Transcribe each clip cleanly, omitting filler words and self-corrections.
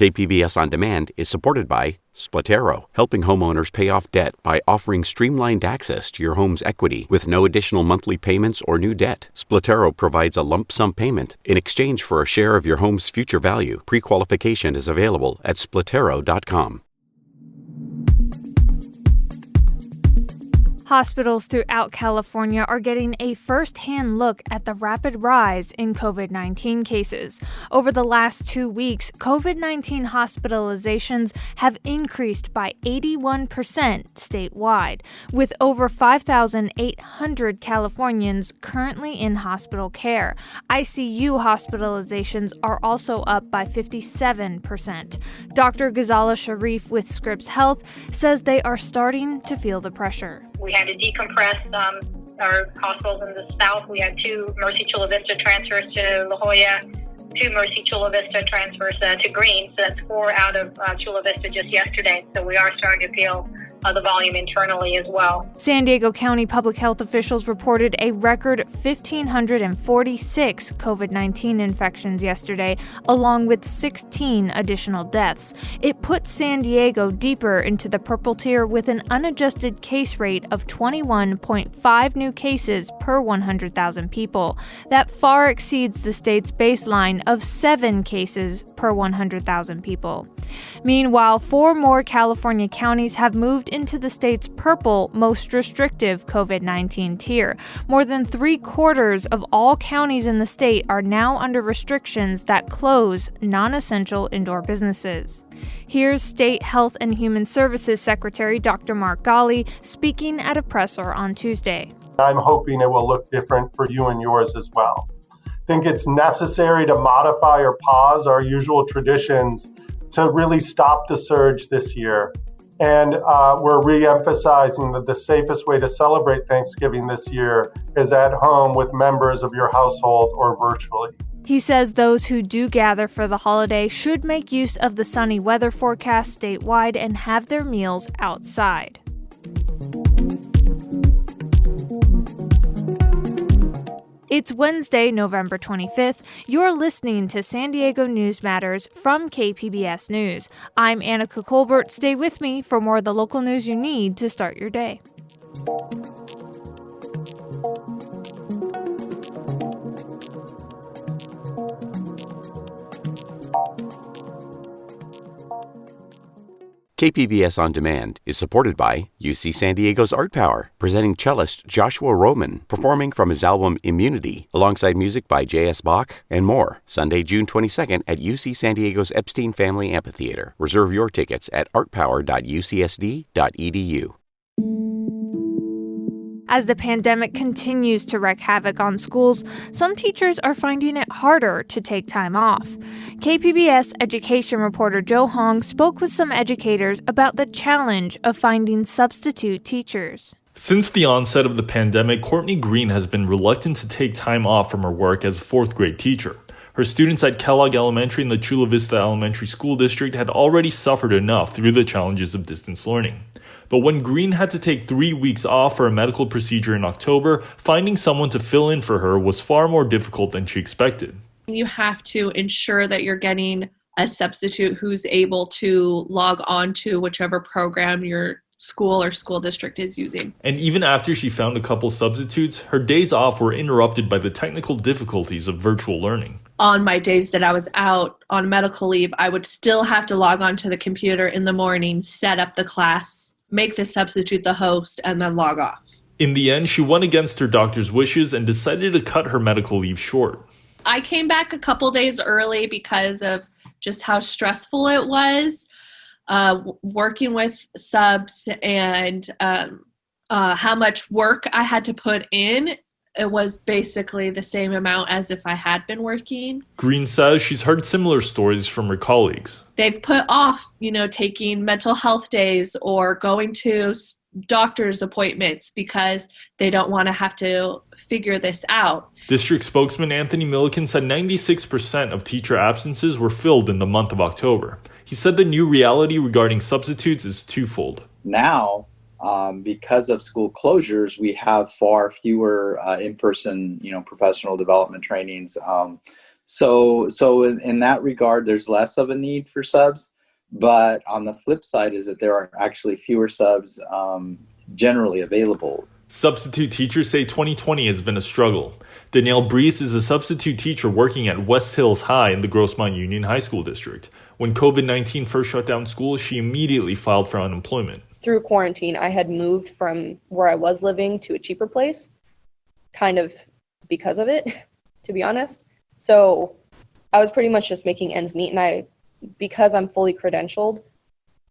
KPBS On Demand is supported by Splatero, helping homeowners pay off debt by offering streamlined access to your home's equity with no additional monthly payments or new debt. Splatero provides a lump sum payment in exchange for a share of your home's future value. Pre-qualification is available at splatero.com. Hospitals throughout California are getting a first-hand look at the rapid rise in COVID-19 cases. Over the last 2 weeks, COVID-19 hospitalizations have increased by 81% statewide, with over 5,800 Californians currently in hospital care. ICU hospitalizations are also up by 57%. Dr. Ghazala Sharif with Scripps Health says they are starting to feel the pressure. We had to decompress our hospitals in the south. We had 2 Mercy Chula Vista transfers to La Jolla, 2 Mercy Chula Vista transfers to Green. So that's 4 out of Chula Vista just yesterday. So we are starting to feel the volume internally as well. San Diego County public health officials reported a record 1,546 COVID-19 infections yesterday, along with 16 additional deaths. It put San Diego deeper into the purple tier with an unadjusted case rate of 21.5 new cases per 100,000 people. That far exceeds the state's baseline of 7 cases per 100,000 people. Meanwhile, 4 more California counties have moved into the state's purple, most restrictive COVID-19 tier. More than 3/4 of all counties in the state are now under restrictions that close non-essential indoor businesses. Here's State Health and Human Services Secretary Dr. Mark Ghali speaking at a presser on Tuesday. I'm hoping it will look different for you and yours as well. I think it's necessary to modify or pause our usual traditions to really stop the surge this year. And we're re-emphasizing that the safest way to celebrate Thanksgiving this year is at home with members of your household or virtually. He says those who do gather for the holiday should make use of the sunny weather forecast statewide and have their meals outside. It's Wednesday, November 25th. You're listening to San Diego News Matters from KPBS News. I'm Annika Colbert. Stay with me for more of the local news you need to start your day. KPBS On Demand is supported by UC San Diego's Art Power, presenting cellist Joshua Roman, performing from his album Immunity, alongside music by J.S. Bach and more. Sunday, June 22nd at UC San Diego's Epstein Family Amphitheater. Reserve your tickets at artpower.ucsd.edu. As the pandemic continues to wreak havoc on schools, some teachers are finding it harder to take time off. KPBS education reporter Joe Hong spoke with some educators about the challenge of finding substitute teachers. Since the onset of the pandemic, Courtney Green has been reluctant to take time off from her work as a 4th grade teacher. Her students at Kellogg Elementary in the Chula Vista Elementary School District had already suffered enough through the challenges of distance learning. But when Green had to take 3 weeks off for a medical procedure in October, finding someone to fill in for her was far more difficult than she expected. You have to ensure that you're getting a substitute who's able to log on to whichever program your school or school district is using. And even after she found a couple substitutes, her days off were interrupted by the technical difficulties of virtual learning. On my days that I was out on medical leave, I would still have to log on to the computer in the morning, set up the class, make the substitute the host, and then log off. In the end, she went against her doctor's wishes and decided to cut her medical leave short. I came back a couple days early because of just how stressful it was, working with subs and how much work I had to put in. It was basically the same amount as if I had been working. Green says she's heard similar stories from her colleagues. They've put off, taking mental health days or going to doctor's appointments because they don't want to have to figure this out. District spokesman Anthony Milliken said 96% of teacher absences were filled in the month of October. He said the new reality regarding substitutes is twofold. Now, because of school closures, we have far fewer in-person, professional development trainings. So in that regard, there's less of a need for subs. But on the flip side is that there are actually fewer subs generally available. Substitute teachers say 2020 has been a struggle. Danielle Brees is a substitute teacher working at West Hills High in the Grossmont Union High School District. When COVID-19 first shut down schools, she immediately filed for unemployment. Through quarantine, I had moved from where I was living to a cheaper place, kind of because of it, to be honest. So I was pretty much just making ends meet, and because I'm fully credentialed,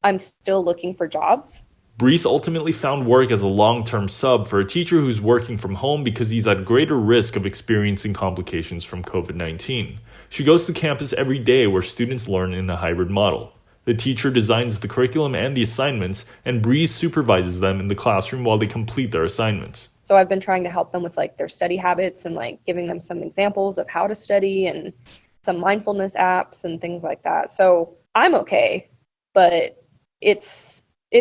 I'm still looking for jobs. Brees ultimately found work as a long-term sub for a teacher who's working from home because he's at greater risk of experiencing complications from COVID-19. She goes to campus every day where students learn in a hybrid model. The teacher designs the curriculum and the assignments, and Brees supervises them in the classroom while they complete their assignments. So I've been trying to help them with their study habits and giving them some examples of how to study and some mindfulness apps and things like that. So I'm okay, but it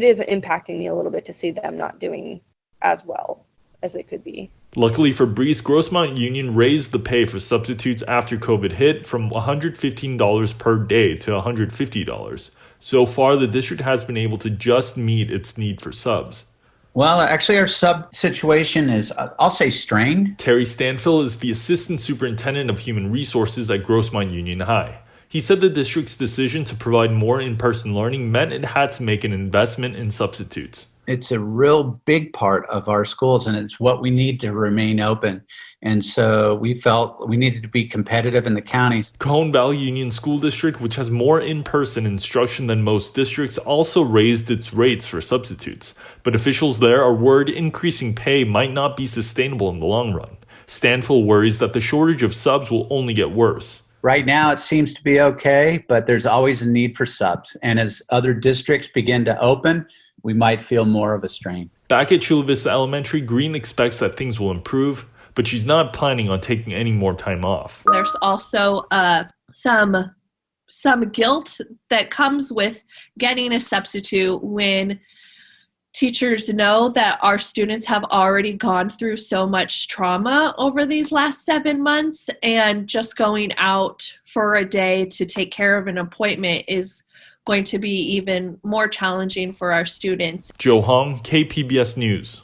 is impacting me a little bit to see them not doing as well as they could be. Luckily for Brees, Grossmont Union raised the pay for substitutes after COVID hit from $115 per day to $150. So far, the district has been able to just meet its need for subs. Well, actually, our sub situation is, I'll say, strained. Terry Stanfill is the Assistant Superintendent of Human Resources at Grossmont Union High. He said the district's decision to provide more in-person learning meant it had to make an investment in substitutes. It's a real big part of our schools, and it's what we need to remain open. And so we felt we needed to be competitive in the counties. Cajon Valley Union School District, which has more in-person instruction than most districts, also raised its rates for substitutes. But officials there are worried increasing pay might not be sustainable in the long run. Stanfill worries that the shortage of subs will only get worse. Right now, it seems to be okay, but there's always a need for subs. And as other districts begin to open, we might feel more of a strain. Back at Chula Vista Elementary, Green expects that things will improve, but she's not planning on taking any more time off. There's also some guilt that comes with getting a substitute when teachers know that our students have already gone through so much trauma over these last 7 months, and just going out for a day to take care of an appointment is going to be even more challenging for our students. Joe Hong, KPBS News.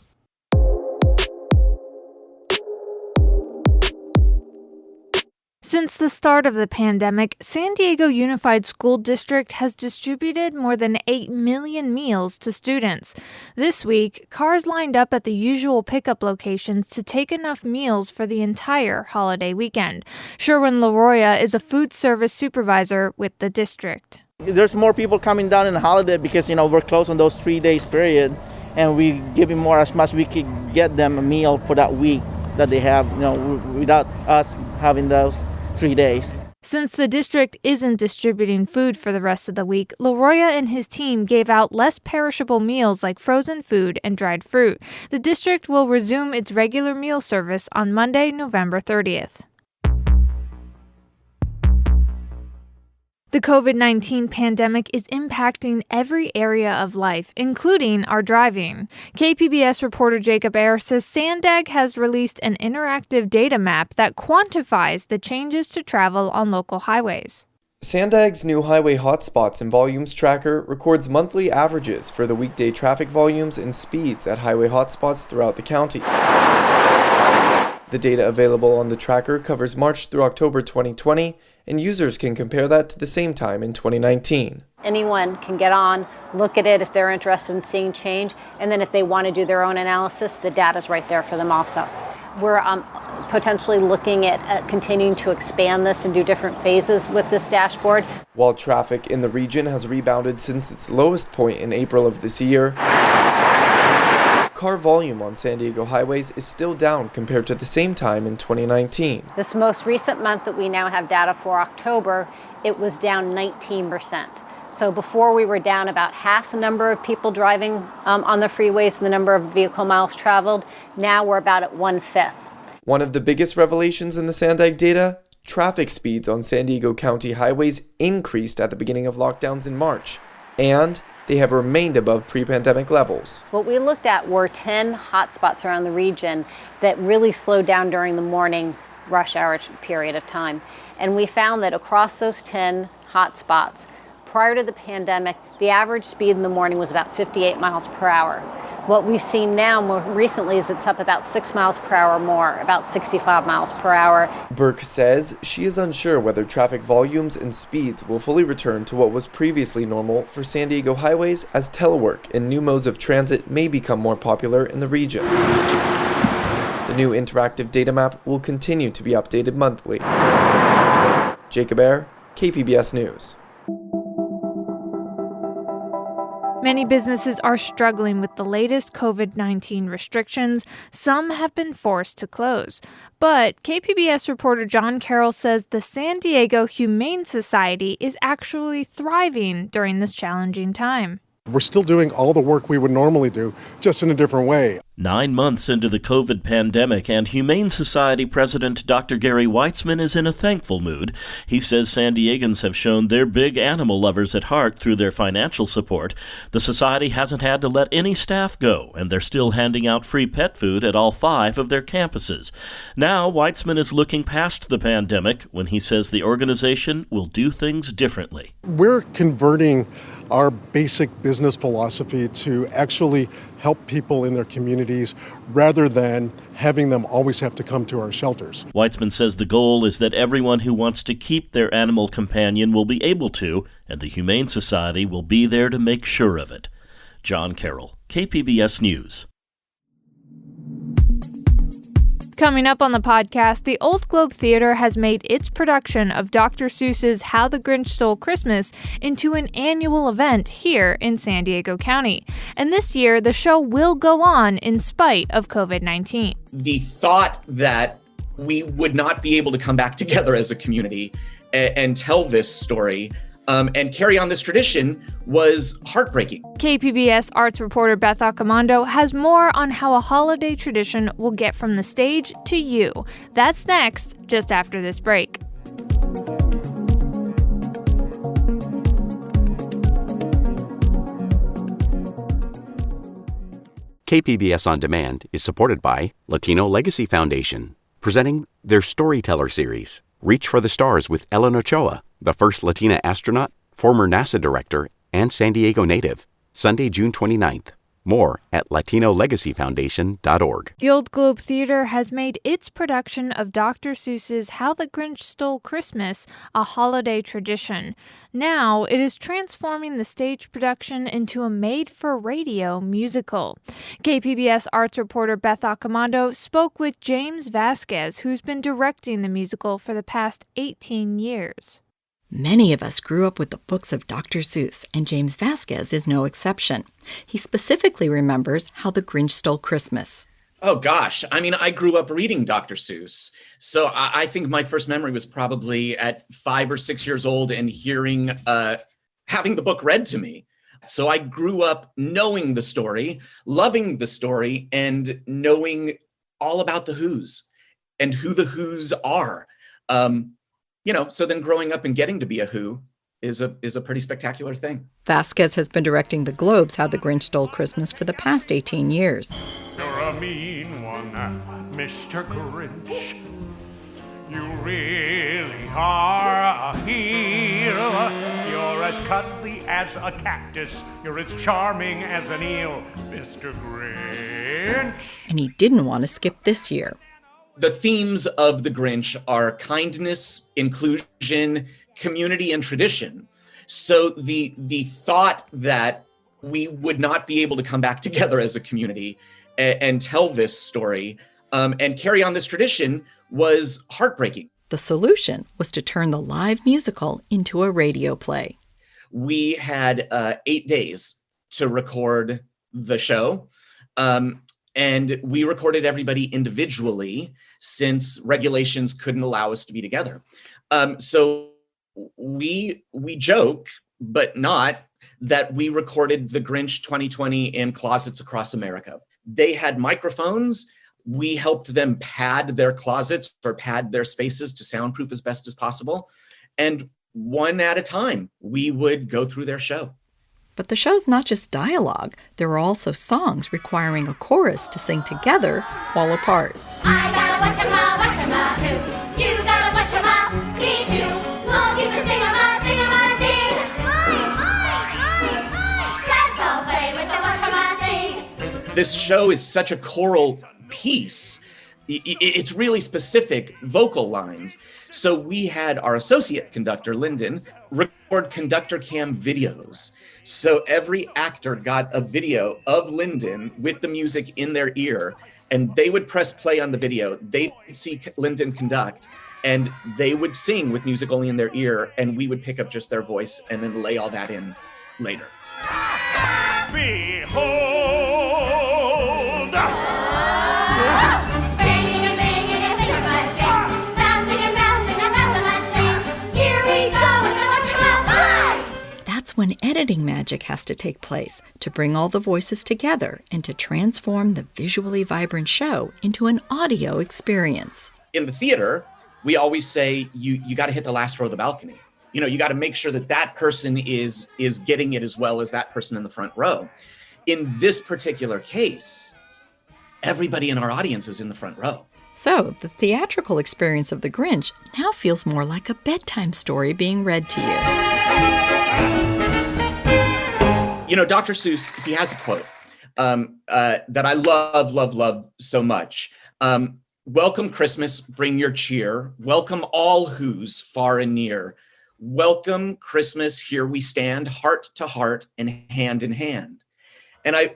Since the start of the pandemic, San Diego Unified School District has distributed more than 8 million meals to students. This week, cars lined up at the usual pickup locations to take enough meals for the entire holiday weekend. Sherwin Laroya is a food service supervisor with the district. There's more people coming down in the holiday because, we're closed on those 3 days period, and we give them more as much as we can get them a meal for that week that they have, without us having those 3 days. Since the district isn't distributing food for the rest of the week, Laroya and his team gave out less perishable meals like frozen food and dried fruit. The district will resume its regular meal service on Monday, November 30th. The COVID-19 pandemic is impacting every area of life, including our driving. KPBS reporter Jacob Ayer says Sandag has released an interactive data map that quantifies the changes to travel on local highways. Sandag's new highway hotspots and volumes tracker records monthly averages for the weekday traffic volumes and speeds at highway hotspots throughout the county. The data available on the tracker covers March through October 2020, and users can compare that to the same time in 2019. Anyone can get on, look at it if they're interested in seeing change, and then if they want to do their own analysis, the data's right there for them also. We're potentially looking at continuing to expand this and do different phases with this dashboard. While traffic in the region has rebounded since its lowest point in April of this year, car volume on San Diego highways is still down compared to the same time in 2019. This most recent month that we now have data for, October, it was down 19%. So before we were down about half the number of people driving on the freeways and the number of vehicle miles traveled. Now we're about at 1/5. One of the biggest revelations in the Sandag data, traffic speeds on San Diego County highways increased at the beginning of lockdowns in March, and they have remained above pre-pandemic levels. What we looked at were 10 hotspots around the region that really slowed down during the morning rush hour period of time. And we found that across those 10 hot spots, prior to the pandemic, the average speed in the morning was about 58 miles per hour. What we've seen now more recently is it's up about 6 miles per hour more, about 65 miles per hour. Burke says she is unsure whether traffic volumes and speeds will fully return to what was previously normal for San Diego highways as telework and new modes of transit may become more popular in the region. The new interactive data map will continue to be updated monthly. Jacob Ayer, KPBS News. Many businesses are struggling with the latest COVID-19 restrictions. Some have been forced to close. But KPBS reporter John Carroll says the San Diego Humane Society is actually thriving during this challenging time. We're still doing all the work we would normally do, just in a different way. 9 months into the COVID pandemic, and Humane Society President Dr. Gary Weitzman is in a thankful mood. He says San Diegans have shown they're big animal lovers at heart through their financial support. The society hasn't had to let any staff go, and they're still handing out free pet food at all 5 of their campuses. Now, Weitzman is looking past the pandemic when he says the organization will do things differently. We're converting our basic business philosophy to actually help people in their communities rather than having them always have to come to our shelters. Weitzman says the goal is that everyone who wants to keep their animal companion will be able to, and the Humane Society will be there to make sure of it. John Carroll, KPBS News. Coming up on the podcast, the Old Globe Theater has made its production of Dr. Seuss's How the Grinch Stole Christmas into an annual event here in San Diego County. And this year, the show will go on in spite of COVID-19. The thought that we would not be able to come back together as a community and tell this story and carry on this tradition was heartbreaking. KPBS arts reporter Beth Accomando has more on how a holiday tradition will get from the stage to you. That's next, just after this break. KPBS On Demand is supported by Latino Legacy Foundation, presenting their Storyteller series, Reach for the Stars with Ellen Ochoa, the first Latina astronaut, former NASA director, and San Diego native. Sunday, June 29th. More at LatinoLegacyFoundation.org. The Old Globe Theater has made its production of Dr. Seuss's How the Grinch Stole Christmas a holiday tradition. Now it is transforming the stage production into a made-for-radio musical. KPBS arts reporter Beth Accomando spoke with James Vasquez, who's been directing the musical for the past 18 years. Many of us grew up with the books of Dr. Seuss, and James Vasquez is no exception. He specifically remembers How the Grinch Stole Christmas. Oh, gosh. I mean, I grew up reading Dr. Seuss. So I think my first memory was probably at 5 or 6 years old and hearing, having the book read to me. So I grew up knowing the story, loving the story, and knowing all about the Who's and who the Who's are. So then growing up and getting to be a Who is a pretty spectacular thing. Vasquez has been directing the Globe's How the Grinch Stole Christmas for the past 18 years. You're a mean one, Mr. Grinch. You really are a heel. You're as cuddly as a cactus. You're as charming as an eel, Mr. Grinch. And he didn't want to skip this year. The themes of The Grinch are kindness, inclusion, community, and tradition. So the thought that we would not be able to come back together as a community and tell this story and carry on this tradition was heartbreaking. The solution was to turn the live musical into a radio play. We had 8 days to record the show. And we recorded everybody individually since regulations couldn't allow us to be together. So we joke, but not, that we recorded The Grinch 2020 in closets across America. They had microphones. We helped them pad their closets or pad their spaces to soundproof as best as possible. And one at a time, we would go through their show. But the show's not just dialogue. There are also songs requiring a chorus to sing together while apart. I gotta watch 'em all, who. this show is such a choral piece. It's really specific vocal lines. So we had our associate conductor, Lyndon, record conductor cam videos. So every actor got a video of Lyndon with the music in their ear, and they would press play on the video. They'd see Lyndon conduct, and they would sing with music only in their ear, and we would pick up just their voice and then lay all that in later. Behold! That's when editing magic has to take place to bring all the voices together and to transform the visually vibrant show into an audio experience. In the theater, we always say you got to hit the last row of the balcony. You know, you got to make sure that that person is getting it as well as that person in the front row. In this particular case, everybody in our audience is in the front row. So, the theatrical experience of The Grinch now feels more like a bedtime story being read to you. You know, Dr. Seuss, he has a quote that I love so much. Welcome Christmas, bring your cheer. Welcome all who's far and near. Welcome Christmas, here we stand, heart to heart and hand in hand. And I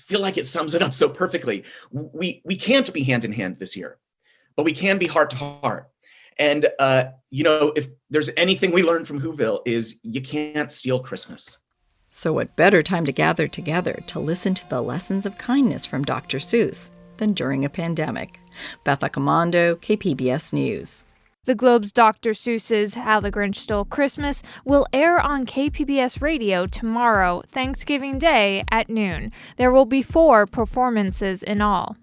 feel like it sums it up so perfectly. We can't be hand in hand this year, but we can be heart to heart. And, you know, if there's anything we learned from Whoville is you can't steal Christmas. So what better time to gather together to listen to the lessons of kindness from Dr. Seuss than during a pandemic? Beth Accomando, KPBS News. The Globe's Dr. Seuss's How the Grinch Stole Christmas will air on KPBS Radio tomorrow, Thanksgiving Day at noon. There will be 4 performances in all.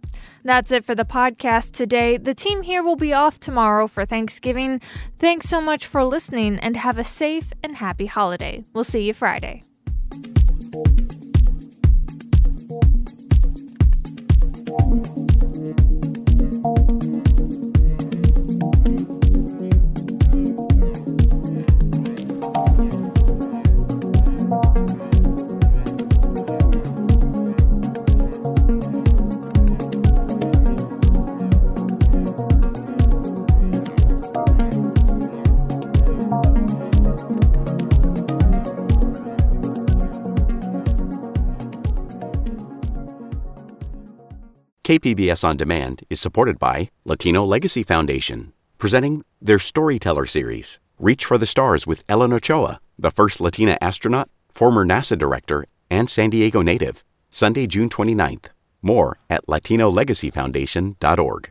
That's it for the podcast today. The team here will be off tomorrow for Thanksgiving. Thanks so much for listening and have a safe and happy holiday. We'll see you Friday. KPBS On Demand is supported by Latino Legacy Foundation, presenting their Storyteller series, Reach for the Stars with Ellen Ochoa, the first Latina astronaut, former NASA director, and San Diego native, Sunday, June 29th. More at latinolegacyfoundation.org.